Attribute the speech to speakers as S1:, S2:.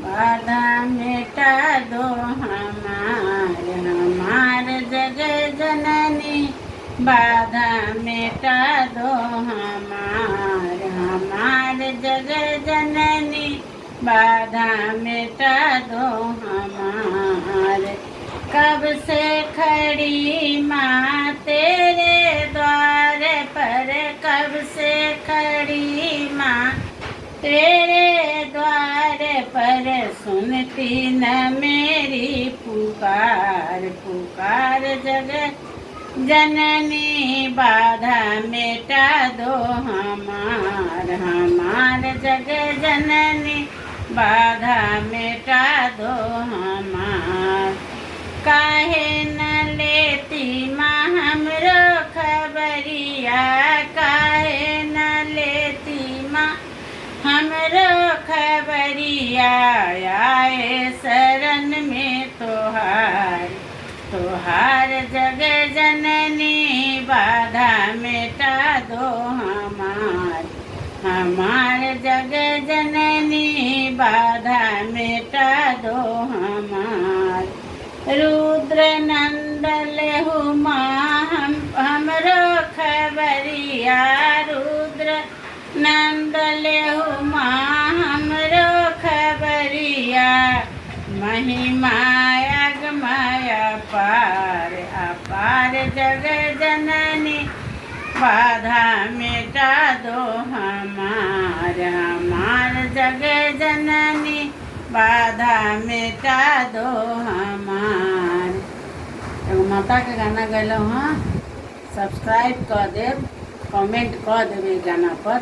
S1: बाधा मिटा दो हमार जग जननी, बाधा मिटा दो हमार जग जननी, बाधा मिटा दो हमार। कब से खड़ी माँ तेरे द्वार पर, कब से खड़ी माँ तेरे द्वार पर, सुनती न मेरी पुकार पुकार जग जननी, बाधा मिटा दो हमार जग जननी, बाधा मिटा दो हमार। काहे न लेती माँ हमरो खबरिया, काहे न लेती माँ हमरो खबरिया, आए शरण में तोहार जग जननी, बाधा मिटा दो हमार जग जननी, बाधा मिटा दो हमार। रुद्र नंदन हुमा हमरो खबरिया, रुद्र नंदन हुमा हमरो खबरिया, महिमा अगमय अपार अपार जग जननी, बाधा मिटा दो हमार जग जननी, बाधा मिटा दो हमार। एगो माता के गाना गैलहुँ हाँ, सब्सक्राइब कर देव, कमेंट कर देवे गाना पर।